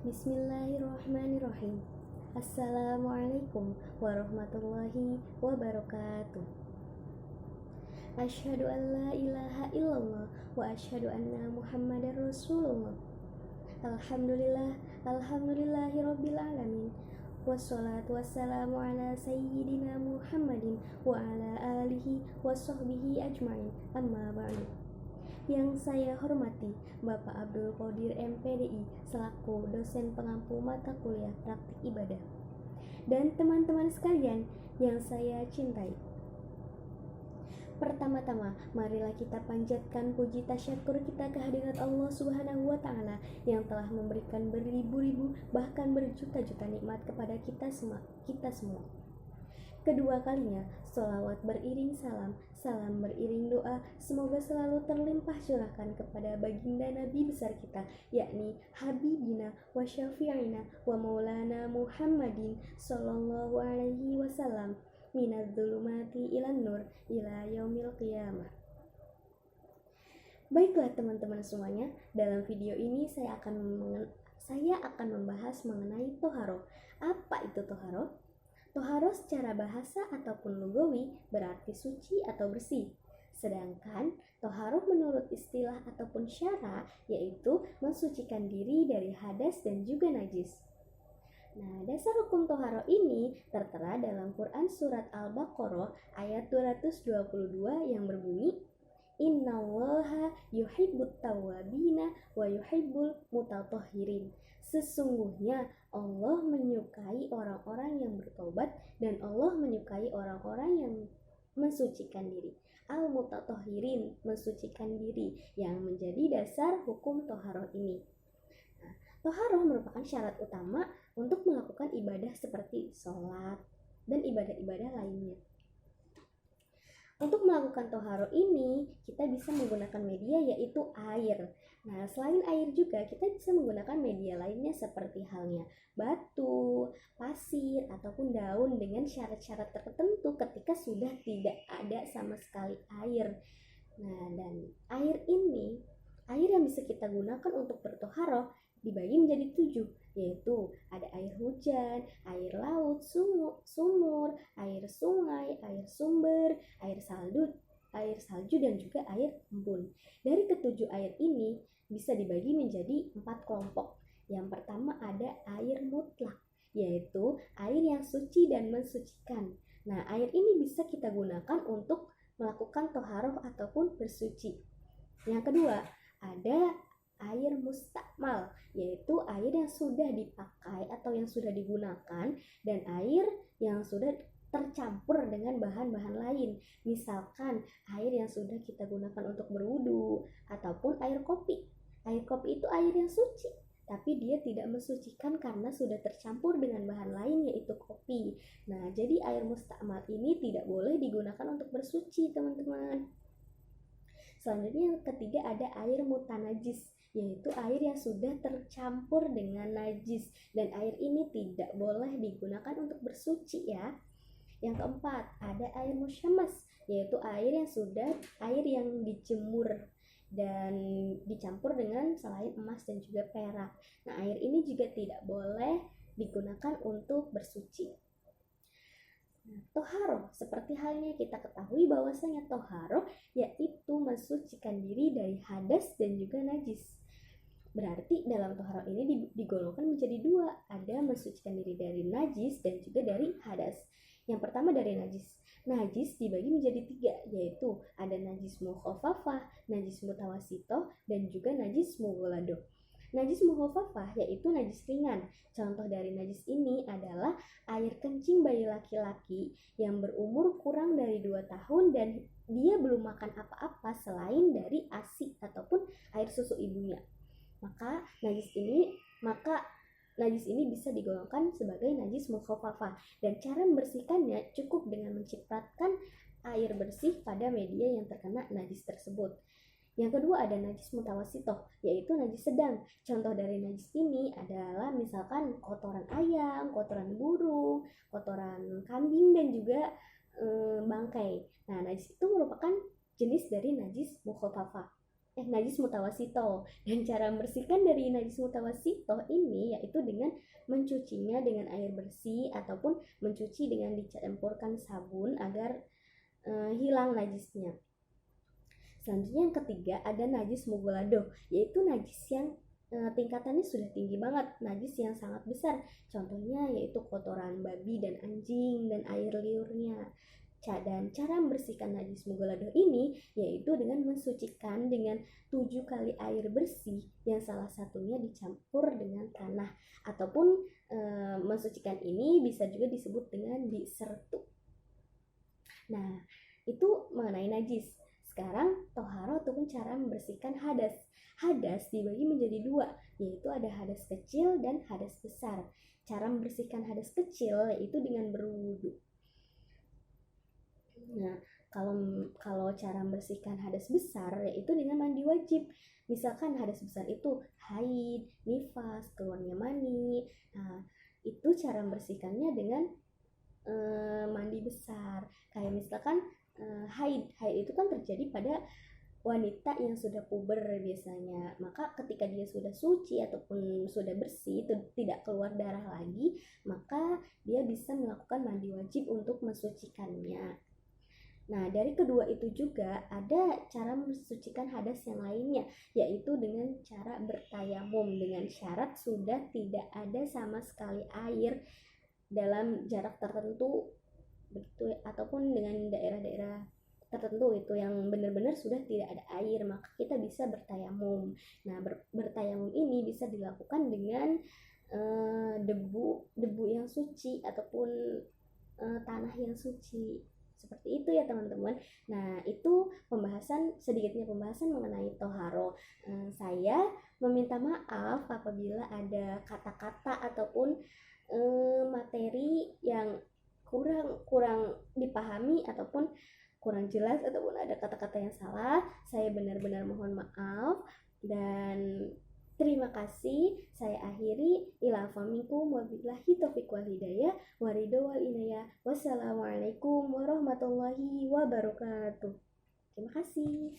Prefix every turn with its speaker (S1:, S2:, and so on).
S1: Bismillahirrahmanirrahim. Assalamualaikum warahmatullahi wabarakatuh. Asyhadu an la ilaha illallah wa asyhadu anna Muhammadar Rasulullah. Alhamdulillahirabbil alamin. Wassalatu wassalamu ala sayyidina Muhammadin wa ala alihi wa sahbihi ajmain. Amma ba'du. Yang saya hormati Bapak Abdul Qadir MPDI selaku dosen pengampu mata kuliah praktik ibadah, dan teman-teman sekalian yang saya cintai. Pertama-tama, marilah kita panjatkan puji tasyakur kita kehadirat Allah Subhanahu wa Ta'ala yang telah memberikan beribu-ribu bahkan berjuta-juta nikmat kepada kita semua. Kedua kalinya, sholawat beriring salam, salam beriring doa, semoga selalu terlimpah curahkan kepada baginda Nabi besar kita, yakni Habibina wa Syafi'ina wa Maulana Muhammadin sallallahu alaihi wasallam, minadz-dzulumati ilan nur ila yaumil qiyamah. Baiklah teman-teman semuanya, dalam video ini saya akan membahas mengenai toharoh. Apa itu toharoh? Toharoh secara bahasa ataupun lugawi berarti suci atau bersih. Sedangkan toharoh menurut istilah ataupun syara yaitu mensucikan diri dari hadas dan juga najis. Nah, dasar hukum toharoh ini tertera dalam Quran surat Al-Baqarah ayat 222 yang berbunyi, Innallaha yuhibbut tawwabina wa yuhibbul mutatahhirin. Sesungguhnya Allah menyukai orang-orang yang bertobat dan Allah menyukai orang-orang yang mensucikan diri. Al-mutatahhirin, mensucikan diri, yang menjadi dasar hukum toharoh ini. Nah, toharoh merupakan syarat utama untuk melakukan ibadah seperti sholat dan ibadah-ibadah lainnya. Untuk melakukan toharoh ini, kita bisa menggunakan media yaitu air. Nah, selain air juga kita bisa menggunakan media lainnya seperti halnya batu, pasir, ataupun daun dengan syarat-syarat tertentu ketika sudah tidak ada sama sekali air. Nah, dan air yang bisa kita gunakan untuk bertoharoh dibagi menjadi 7, yaitu ada air hujan, air laut, sumur, air sungai, air sumber, air salju dan juga air embun. Dari ketujuh air ini bisa dibagi menjadi 4 kelompok. Yang pertama ada air mutlak, yaitu air yang suci dan mensucikan. Nah, air ini bisa kita gunakan untuk melakukan toharoh ataupun bersuci. Yang kedua ada air mustakmal, yaitu air yang sudah dipakai atau yang sudah digunakan dan air yang sudah tercampur dengan bahan-bahan lain. Misalkan air yang sudah kita gunakan untuk berwudu ataupun air kopi. Air kopi itu air yang suci, tapi dia tidak mensucikan karena sudah tercampur dengan bahan lain yaitu kopi. Nah, jadi air mustakmal ini tidak boleh digunakan untuk bersuci, teman-teman. Selanjutnya yang ketiga ada air mutanajis, yaitu air yang sudah tercampur dengan najis dan air ini tidak boleh digunakan untuk bersuci ya. Yang keempat ada air musyammas, yaitu air yang dijemur dan dicampur dengan selain emas dan juga perak. Nah, air ini juga tidak boleh digunakan untuk bersuci. Nah, toharoh, seperti halnya kita ketahui bahwasanya toharoh yaitu mensucikan diri dari hadas dan juga najis. Berarti dalam toharoh ini digolongkan menjadi 2, ada mensucikan diri dari najis dan juga dari hadas. Yang pertama dari najis. Najis dibagi menjadi 3, yaitu ada najis mukhafafah, najis mutawasito, dan juga najis mughalladho. Najis mukhafafah yaitu najis ringan. Contoh dari najis ini adalah air kencing bayi laki-laki yang berumur kurang dari 2 tahun dan dia belum makan apa-apa selain dari ASI ataupun air susu ibunya. Maka najis ini bisa digolongkan sebagai najis mukhafafah, dan cara membersihkannya cukup dengan mencipratkan air bersih pada media yang terkena najis tersebut. Yang kedua ada najis mutawasito, yaitu najis sedang. Contoh dari najis ini adalah misalkan kotoran ayam, kotoran burung, kotoran kambing dan juga bangkai. Nah, najis itu merupakan jenis dari najis mukhafafah. najis mutawasito. Dan cara membersihkan dari najis mutawasito ini yaitu dengan mencucinya dengan air bersih ataupun mencuci dengan dicampurkan sabun agar hilang najisnya. Selanjutnya yang ketiga ada najis mughalladhoh, yaitu najis yang tingkatannya sudah tinggi banget, najis yang sangat besar. Contohnya yaitu kotoran babi dan anjing dan air liurnya. Dan cara membersihkan najis mughalladhoh ini yaitu dengan mensucikan dengan 7 kali air bersih yang salah satunya dicampur dengan tanah, ataupun mensucikan ini bisa juga disebut dengan bisertu. Nah, itu mengenai najis. Sekarang toharo ataupun cara membersihkan hadas. Hadas dibagi menjadi dua, yaitu ada hadas kecil dan hadas besar. Cara membersihkan hadas kecil yaitu dengan berwudu. Nah, kalau cara membersihkan hadas besar yaitu dengan mandi wajib. Misalkan hadas besar itu haid, nifas, keluarnya mani. Nah, itu cara membersihkannya dengan mandi besar. Kayak misalkan haid itu kan terjadi pada wanita yang sudah puber biasanya. Maka ketika dia sudah suci ataupun sudah bersih, tidak keluar darah lagi, maka dia bisa melakukan mandi wajib untuk mensucikannya. Nah, dari kedua itu juga ada cara mensucikan hadas yang lainnya, yaitu dengan cara bertayamum dengan syarat sudah tidak ada sama sekali air dalam jarak tertentu begitu, ataupun dengan daerah-daerah tertentu itu yang benar-benar sudah tidak ada air, maka kita bisa bertayamum. Nah, bertayamum ini bisa dilakukan dengan debu yang suci ataupun tanah yang suci. Seperti itu ya teman-teman. Nah, itu sedikitnya pembahasan mengenai toharo. Saya meminta maaf apabila ada kata-kata ataupun materi yang kurang dipahami ataupun kurang jelas ataupun ada kata-kata yang salah. Saya benar-benar mohon maaf dan terima kasih. Saya akhiri. Ila faminkum wabillahi taufiq wal hidayah waridho wal inayah. Wassalamualaikum warahmatullahi wabarakatuh. Terima kasih.